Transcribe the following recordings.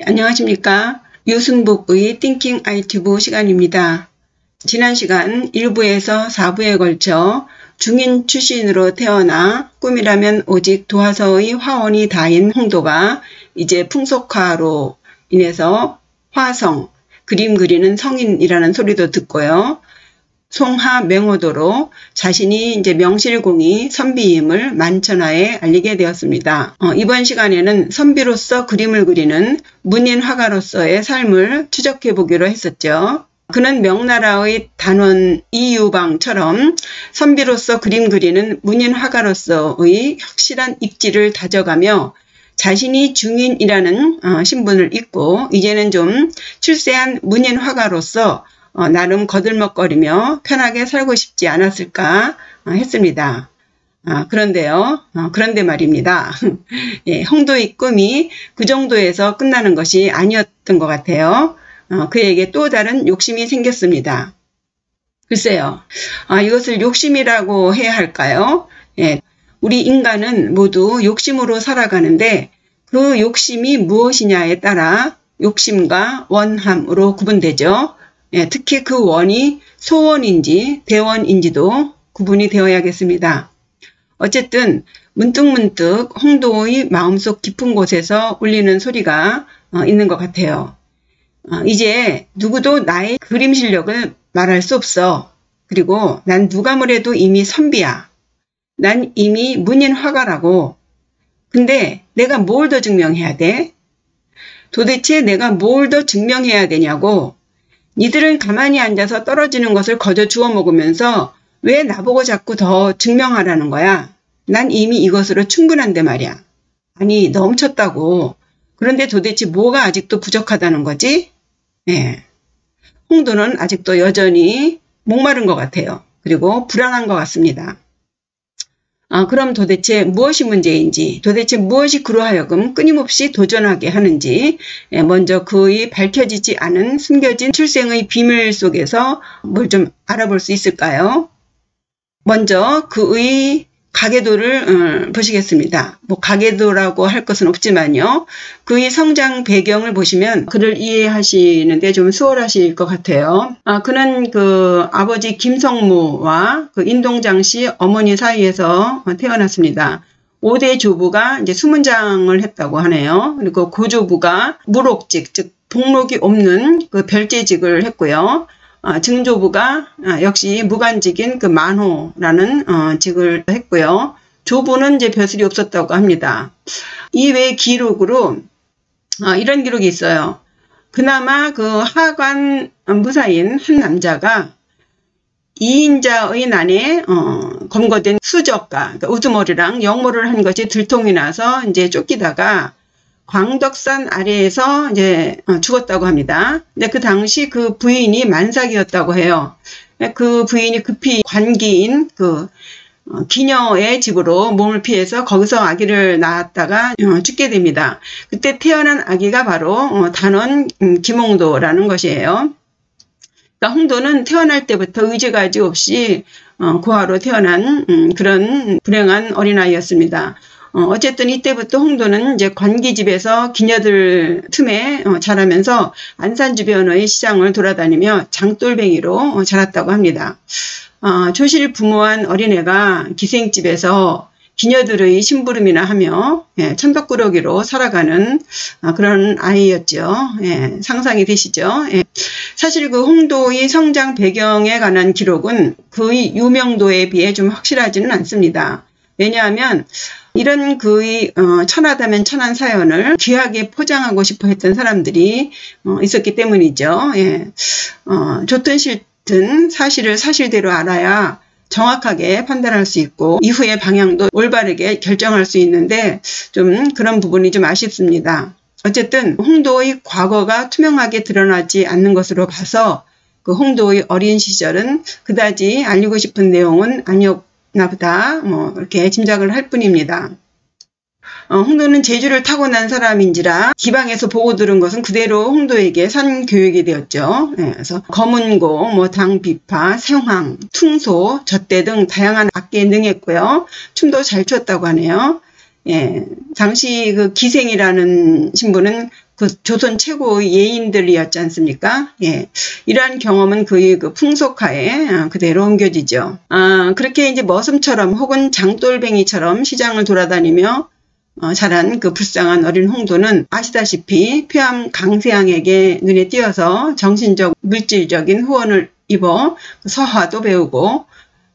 안녕하십니까. 유순복의 띵킹 ITV 시간입니다. 지난 시간 1부에서 4부에 걸쳐 중인 출신으로 태어나 꿈이라면 오직 도화서의 화원이 다인 홍도가 이제 풍속화로 인해서 화성, 그림 그리는 성인이라는 소리도 듣고요. 송하 맹호도로 자신이 이제 명실공히 선비임을 만천하에 알리게 되었습니다. 이번 시간에는 선비로서 그림을 그리는 문인 화가로서의 삶을 추적해 보기로 했었죠. 그는 명나라의 단원 이유방처럼 선비로서 그림 그리는 문인 화가로서의 확실한 입지를 다져가며 자신이 중인이라는 신분을 잊고 이제는 좀 출세한 문인 화가로서 나름 거들먹거리며 편하게 살고 싶지 않았을까 했습니다. 그런데 말입니다. 예, 홍도의 꿈이 그 정도에서 끝나는 것이 아니었던 것 같아요. 그에게 또 다른 욕심이 생겼습니다. 글쎄요, 이것을 욕심이라고 해야 할까요? 예, 우리 인간은 모두 욕심으로 살아가는데 그 욕심이 무엇이냐에 따라 욕심과 원함으로 구분되죠. 예, 특히 그 원이 소원인지 대원인지도 구분이 되어야겠습니다. 어쨌든 문득문득 홍도의 마음속 깊은 곳에서 울리는 소리가 있는 것 같아요. 이제 누구도 나의 그림 실력을 말할 수 없어. 그리고 난 누가 뭐래도 이미 선비야. 난 이미 문인 화가라고. 근데 내가 뭘 더 증명해야 돼? 도대체 내가 뭘 더 증명해야 되냐고. 니들은 가만히 앉아서 떨어지는 것을 거저 주워 먹으면서 왜 나보고 자꾸 더 증명하라는 거야? 난 이미 이것으로 충분한데 말이야. 아니, 넘쳤다고. 그런데 도대체 뭐가 아직도 부족하다는 거지? 네. 홍도는 아직도 여전히 목마른 것 같아요. 그리고 불안한 것 같습니다. 그럼 도대체 무엇이 문제인지, 도대체 무엇이 그로 하여금 끊임없이 도전하게 하는지 먼저 그의 밝혀지지 않은 숨겨진 출생의 비밀 속에서 뭘 좀 알아볼 수 있을까요? 먼저 그의 가계도를 보시겠습니다. 뭐 가계도라고 할 것은 없지만요. 그의 성장 배경을 보시면 그를 이해하시는데 좀 수월하실 것 같아요. 그는 그 아버지 김성무와 그 인동장 씨 어머니 사이에서 태어났습니다. 5대 조부가 이제 수문장을 했다고 하네요. 그리고 고조부가 무록직, 즉 복록이 없는 그 별제직을 했고요. 증조부가 역시 무관직인 그 만호라는 직을 했고요. 조부는 이제 벼슬이 없었다고 합니다. 이외 기록으로 이런 기록이 있어요. 그나마 그 하관 무사인 한 남자가 2인자의 난에 검거된 수적가, 그러니까 우두머리랑 역모를 한 것이 들통이 나서 이제 쫓기다가 광덕산 아래에서 이제 죽었다고 합니다. 근데 그 당시 그 부인이 만삭이었다고 해요. 그 부인이 급히 관기인 그 기녀의 집으로 몸을 피해서 거기서 아기를 낳았다가 죽게 됩니다. 그때 태어난 아기가 바로 단원 김홍도라는 것이에요. 그러니까 홍도는 태어날 때부터 의지가지 없이 고아로 태어난 그런 불행한 어린아이였습니다. 어쨌든 이때부터 홍도는 이제 관기집에서 기녀들 틈에 자라면서 안산 주변의 시장을 돌아다니며 장돌뱅이로 자랐다고 합니다. 조실부모한 어린애가 기생집에서 기녀들의 심부름이나 하며 천덕꾸러기로 살아가는 그런 아이였죠. 상상이 되시죠? 사실 그 홍도의 성장 배경에 관한 기록은 그의 유명도에 비해 좀 확실하지는 않습니다. 왜냐하면 이런 그의 천하다면 천한 사연을 귀하게 포장하고 싶어 했던 사람들이 있었기 때문이죠. 좋든 싫든 사실을 사실대로 알아야 정확하게 판단할 수 있고 이후의 방향도 올바르게 결정할 수 있는데 좀 그런 부분이 좀 아쉽습니다. 어쨌든 홍도의 과거가 투명하게 드러나지 않는 것으로 봐서 그 홍도의 어린 시절은 그다지 알리고 싶은 내용은 아니었나 보다 이렇게 짐작을 할 뿐입니다. 홍도는 재주를 타고난 사람인지라 기방에서 보고 들은 것은 그대로 홍도에게 산 교육이 되었죠. 그래서 검은고, 당비파, 생황, 퉁소, 젖대 등 다양한 악기에 능했고요. 춤도 잘 췄다고 하네요. 예, 당시 그 기생이라는 신분은 그 조선 최고의 예인들이었지 않습니까? 예, 이러한 경험은 그의 그 풍속하에 그대로 옮겨지죠. 그렇게 이제 머슴처럼 혹은 장돌뱅이처럼 시장을 돌아다니며 자란 그 불쌍한 어린 홍도는 아시다시피 폐암 강세양에게 눈에 띄어서 정신적, 물질적인 후원을 입어 서화도 배우고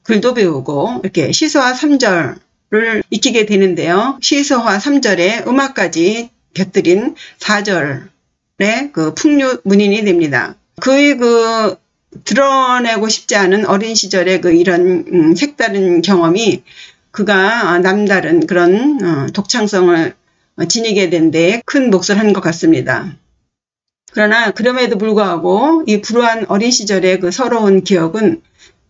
글도 배우고 이렇게 시서와 3절을 익히게 되는데요. 시서와 3절에 음악까지 곁들인 4절의 그 풍류문인이 됩니다. 그의 그 드러내고 싶지 않은 어린 시절의 그 이런 색다른 경험이 그가 남다른 그런 독창성을 지니게 된 데 큰 몫을 한 것 같습니다. 그러나 그럼에도 불구하고 이 불우한 어린 시절의 그 서러운 기억은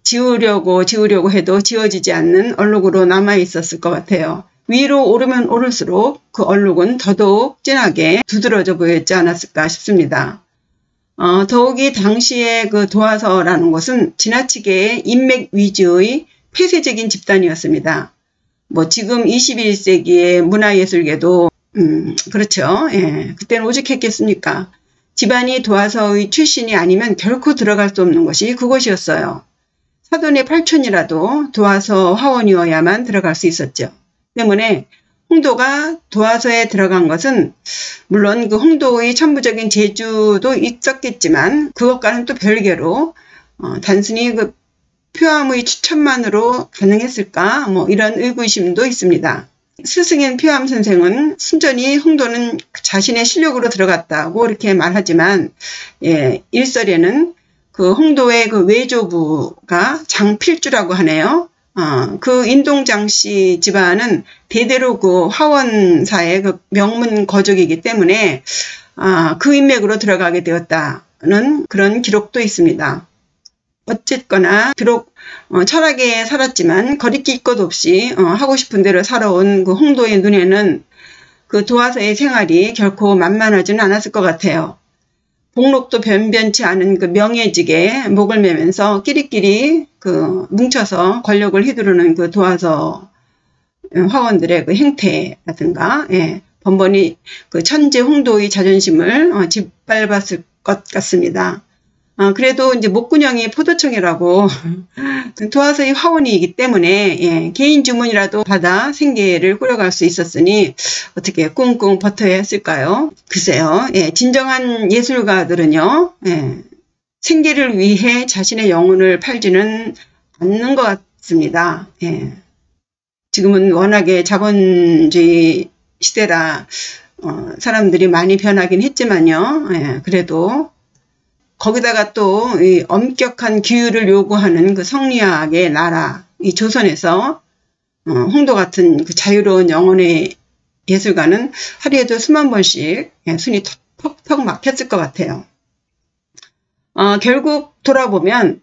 지우려고 해도 지워지지 않는 얼룩으로 남아 있었을 것 같아요. 위로 오르면 오를수록 그 얼룩은 더더욱 진하게 두드러져 보였지 않았을까 싶습니다. 더욱이 당시의 그 도화서라는 것은 지나치게 인맥 위주의 폐쇄적인 집단이었습니다. 뭐 지금 21세기의 문화예술계도 그렇죠. 예, 그때는 오죽했겠습니까? 집안이 도화서의 출신이 아니면 결코 들어갈 수 없는 것이 그것이었어요. 사돈의 팔촌이라도 도화서 화원이어야만 들어갈 수 있었죠. 때문에 홍도가 도화서에 들어간 것은 물론 그 홍도의 천부적인 재주도 있었겠지만 그것과는 또 별개로 단순히 그 표암의 추천만으로 가능했을까? 뭐 이런 의구심도 있습니다. 스승인 표암 선생은 순전히 홍도는 자신의 실력으로 들어갔다고 이렇게 말하지만 일설에는 그 홍도의 그 외조부가 장필주라고 하네요. 그 인동장씨 집안은 대대로 그 화원사의 그 명문 거족이기 때문에 그 인맥으로 들어가게 되었다는 그런 기록도 있습니다. 어쨌거나 비록 철학에 살았지만 거리낄 것 없이 하고 싶은 대로 살아온 그 홍도의 눈에는 그 도화서의 생활이 결코 만만하지는 않았을 것 같아요. 복록도 변변치 않은 그 명예직에 목을 매면서 끼리끼리 그 뭉쳐서 권력을 휘두르는 그 도화서 화원들의 그 행태라든가 번번이 그 천재 홍도의 자존심을 짓밟았을 것 같습니다. 그래도 이제 목군형이 포도청이라고 도화서의 화원이기 때문에 개인 주문이라도 받아 생계를 꾸려갈 수 있었으니 어떻게 꿍꿍 버텨야 했을까요? 글쎄요. 진정한 예술가들은요. 생계를 위해 자신의 영혼을 팔지는 않는 것 같습니다. 지금은 워낙에 자본주의 시대라 사람들이 많이 변하긴 했지만요. 그래도 거기다가 또 이 엄격한 규율을 요구하는 그 성리학의 나라, 이 조선에서 홍도 같은 그 자유로운 영혼의 예술가는 하루에도 수만 번씩 순이 턱턱 막혔을 것 같아요. 결국 돌아보면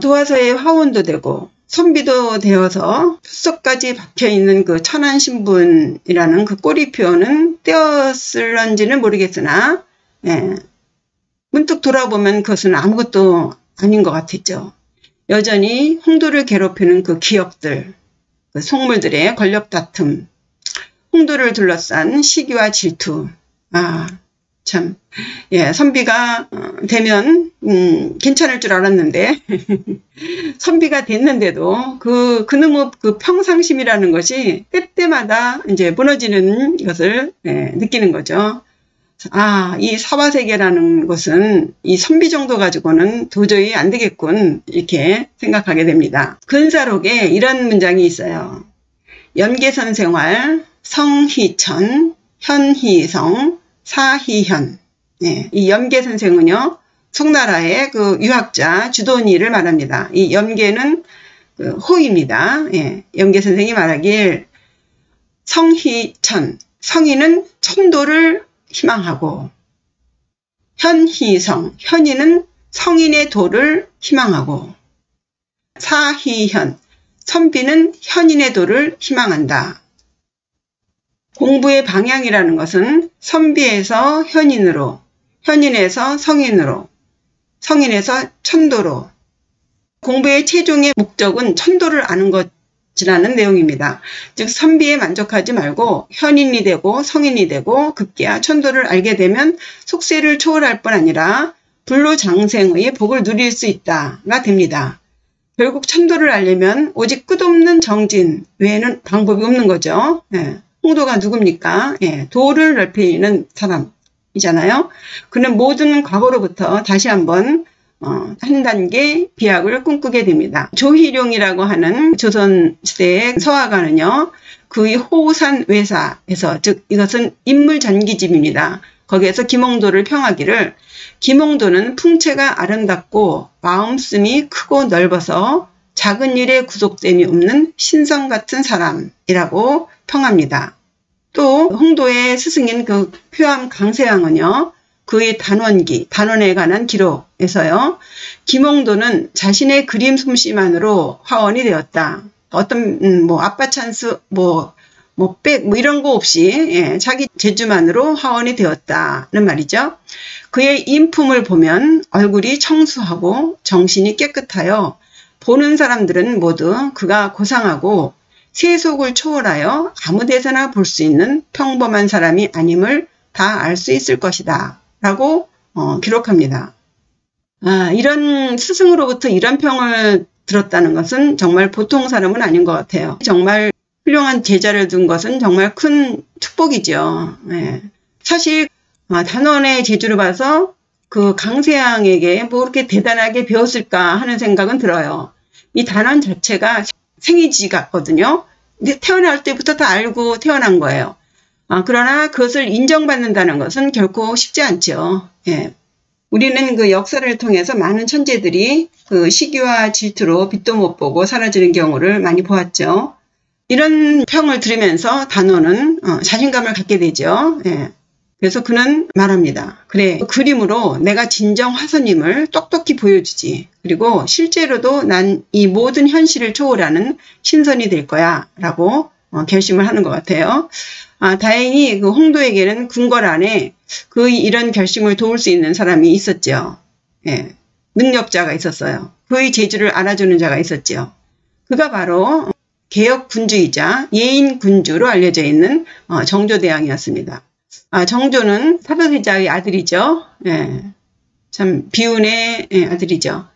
도화서의 화원도 되고 선비도 되어서 표석까지 박혀있는 그 천안신분이라는 그 꼬리표는 떼었을런지는 모르겠으나 문득 돌아보면 그것은 아무것도 아닌 것 같았죠. 여전히 홍도를 괴롭히는 그 기억들, 그 속물들의 권력 다툼, 홍도를 둘러싼 시기와 질투. 참, 선비가 되면 괜찮을 줄 알았는데 선비가 됐는데도 그놈의 그 평상심이라는 것이 때때마다 이제 무너지는 것을 느끼는 거죠. 이 사바세계라는 것은 이 선비 정도 가지고는 도저히 안 되겠군 이렇게 생각하게 됩니다. 근사록에 이런 문장이 있어요. 염계선생활, 성희천, 현희성, 사희현. 이 염계선생은요 송나라의 그 유학자 주돈이를 말합니다. 이 염계는 그 호입니다. 염계선생이 말하길 성희천, 성희는 천도를 희망하고 현희성, 현희는 성인의 도를 희망하고 사희현, 선비는 현인의 도를 희망한다. 공부의 방향이라는 것은 선비에서 현인으로, 현인에서 성인으로, 성인에서 천도로 공부의 최종의 목적은 천도를 아는 지라는 내용입니다. 즉 선비에 만족하지 말고 현인이 되고 성인이 되고 급기야 천도를 알게 되면 속세를 초월할 뿐 아니라 불로장생의 복을 누릴 수 있다가 됩니다. 결국 천도를 알려면 오직 끝없는 정진 외에는 방법이 없는 거죠. 예. 홍도가 누굽니까? 예. 도를 넓히는 사람이잖아요. 그는 모든 과거로부터 다시 한번 한 단계 비약을 꿈꾸게 됩니다. 조희룡이라고 하는 조선시대의 서화가는요. 그의 호산외사에서 즉 이것은 인물전기집입니다. 거기에서 김홍도를 평하기를 김홍도는 풍채가 아름답고 마음씀이 크고 넓어서 작은 일에 구속됨이 없는 신성 같은 사람이라고 평합니다. 또 홍도의 스승인 그 표암 강세왕은요. 그의 단원에 관한 기록에서요. 김홍도는 자신의 그림 솜씨만으로 화원이 되었다. 어떤 아빠 찬스 이런 거 없이 자기 재주만으로 화원이 되었다는 말이죠. 그의 인품을 보면 얼굴이 청수하고 정신이 깨끗하여 보는 사람들은 모두 그가 고상하고 세속을 초월하여 아무 데서나 볼 수 있는 평범한 사람이 아님을 다 알 수 있을 것이다 라고 기록합니다. 이런 스승으로부터 이런 평을 들었다는 것은 정말 보통 사람은 아닌 것 같아요. 정말 훌륭한 제자를 둔 것은 정말 큰 축복이죠. 네. 사실 단원의 재주를 봐서 그 강세양에게 뭐 그렇게 대단하게 배웠을까 하는 생각은 들어요. 이 단원 자체가 생이지 같거든요. 근데 태어날 때부터 다 알고 태어난 거예요. 그러나 그것을 인정받는다는 것은 결코 쉽지 않죠. 예. 우리는 그 역사를 통해서 많은 천재들이 그 시기와 질투로 빛도 못 보고 사라지는 경우를 많이 보았죠. 이런 평을 들으면서 단원은 자신감을 갖게 되죠. 예. 그래서 그는 말합니다. 그래, 그림으로 내가 진정 화선임을 똑똑히 보여주지. 그리고 실제로도 난 이 모든 현실을 초월하는 신선이 될 거야 라고 결심을 하는 것 같아요. 다행히 그 홍도에게는 궁궐 안에 그의 이런 결심을 도울 수 있는 사람이 있었죠. 예, 능력자가 있었어요. 그의 재주를 알아주는 자가 있었죠. 그가 바로 개혁 군주이자 예인 군주로 알려져 있는 정조대왕이었습니다. 정조는 사도세자의 아들이죠. 예, 참 비운의 아들이죠.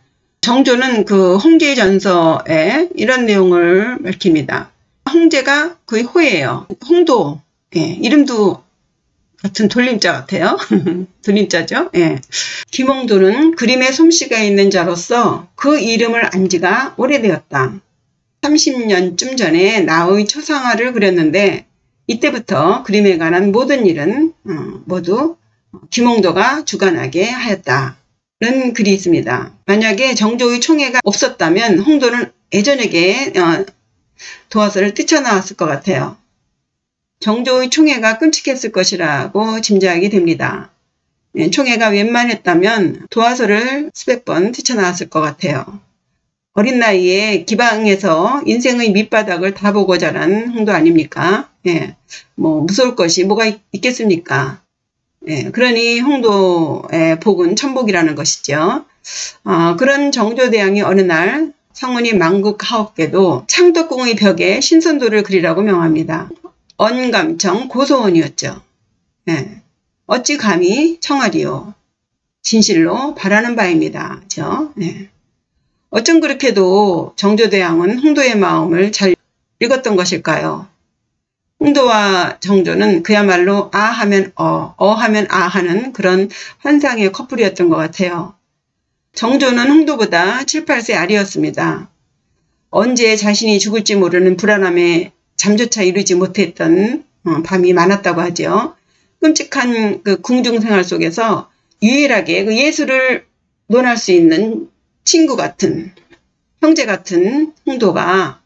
정조는 그 홍제전서에 이런 내용을 밝힙니다. 홍제가 그의 호예요. 홍도, 이름도 같은 돌림자 같아요. 돌림자죠. 예. 김홍도는 그림에 솜씨가 있는 자로서 그 이름을 안 지가 오래되었다. 30년쯤 전에 나의 초상화를 그렸는데 이때부터 그림에 관한 모든 일은 모두 김홍도가 주관하게 하였다는 글이 있습니다. 만약에 정조의 총애가 없었다면 홍도는 예전에게 도화서를 뛰쳐나왔을 것 같아요. 정조의 총애가 끔찍했을 것이라고 짐작이 됩니다. 총애가 웬만했다면 도화서를 수백 번 뛰쳐나왔을 것 같아요. 어린 나이에 기방에서 인생의 밑바닥을 다 보고 자란 홍도 아닙니까? 예, 무서울 것이 뭐가 있겠습니까? 예, 그러니 홍도의 복은 천복이라는 것이죠. 그런 정조대왕이 어느 날 성운이 만국하옵게도 창덕궁의 벽에 신선도를 그리라고 명합니다. 언감청 고소원이었죠. 예, 어찌 감히 청하리요. 진실로 바라는 바입니다. 그렇죠? 예. 어쩜 그렇게도 정조대왕은 홍도의 마음을 잘 읽었던 것일까요? 홍도와 정조는 그야말로 아 하면 하면 아 하는 그런 환상의 커플이었던 것 같아요. 정조는 홍도보다 7, 8세 아래였습니다. 언제 자신이 죽을지 모르는 불안함에 잠조차 이루지 못했던 밤이 많았다고 하죠. 끔찍한 그 궁중생활 속에서 유일하게 그 예술을 논할 수 있는 친구 같은, 형제 같은 홍도가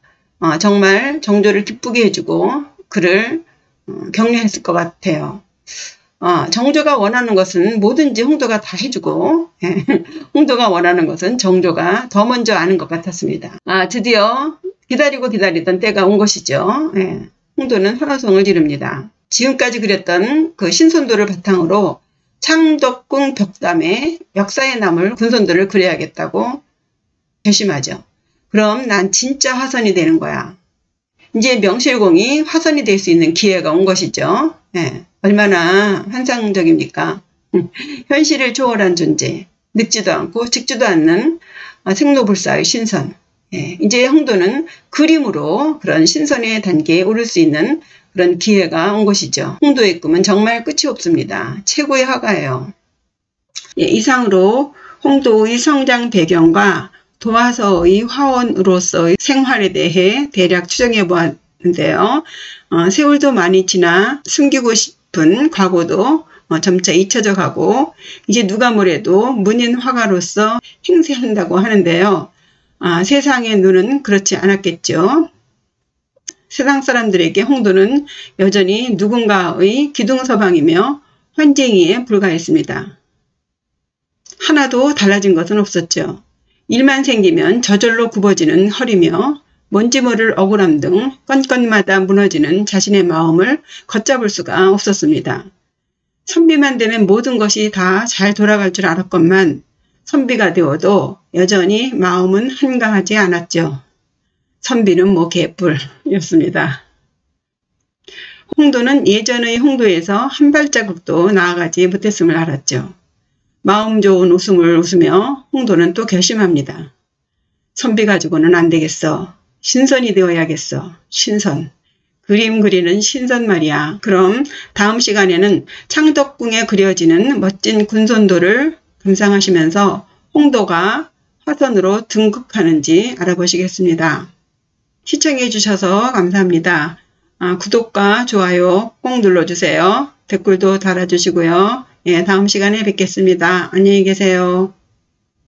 정말 정조를 기쁘게 해주고 그를 격려했을 것 같아요. 정조가 원하는 것은 뭐든지 홍도가 다 해주고 홍도가 원하는 것은 정조가 더 먼저 아는 것 같았습니다. 드디어 기다리고 기다리던 때가 온 것이죠. 홍도는 환호성을 지릅니다. 지금까지 그렸던 그 신선도를 바탕으로 창덕궁 벽담에 역사에 남을 군선도를 그려야겠다고 결심하죠. 그럼 난 진짜 화선이 되는 거야. 이제 명실공히 화선이 될 수 있는 기회가 온 것이죠. 예, 얼마나 환상적입니까? 현실을 초월한 존재, 늙지도 않고 죽지도 않는 생로불사의 신선. 예, 이제 홍도는 그림으로 그런 신선의 단계에 오를 수 있는 그런 기회가 온 것이죠. 홍도의 꿈은 정말 끝이 없습니다. 최고의 화가예요. 예, 이상으로 홍도의 성장 배경과 도화서의 화원으로서의 생활에 대해 대략 추정해 보았는데요. 세월도 많이 지나 숨기고 싶은 과거도 점차 잊혀져 가고 이제 누가 뭐래도 문인 화가로서 행세한다고 하는데요. 세상의 눈은 그렇지 않았겠죠. 세상 사람들에게 홍도는 여전히 누군가의 기둥서방이며 환쟁이에 불과했습니다. 하나도 달라진 것은 없었죠. 일만 생기면 저절로 굽어지는 허리며 뭔지 모를 억울함 등 건건마다 무너지는 자신의 마음을 걷잡을 수가 없었습니다. 선비만 되면 모든 것이 다 잘 돌아갈 줄 알았건만 선비가 되어도 여전히 마음은 한가하지 않았죠. 선비는 뭐 개뿔이었습니다. 홍도는 예전의 홍도에서 한 발자국도 나아가지 못했음을 알았죠. 마음 좋은 웃음을 웃으며 홍도는 또 결심합니다. 선비 가지고는 안 되겠어. 신선이 되어야겠어. 신선. 그림 그리는 신선 말이야. 그럼 다음 시간에는 창덕궁에 그려지는 멋진 군손도를 감상하시면서 홍도가 화선으로 등극하는지 알아보시겠습니다. 시청해 주셔서 감사합니다. 구독과 좋아요 꼭 눌러주세요. 댓글도 달아주시고요. 예, 다음 시간에 뵙겠습니다. 안녕히 계세요.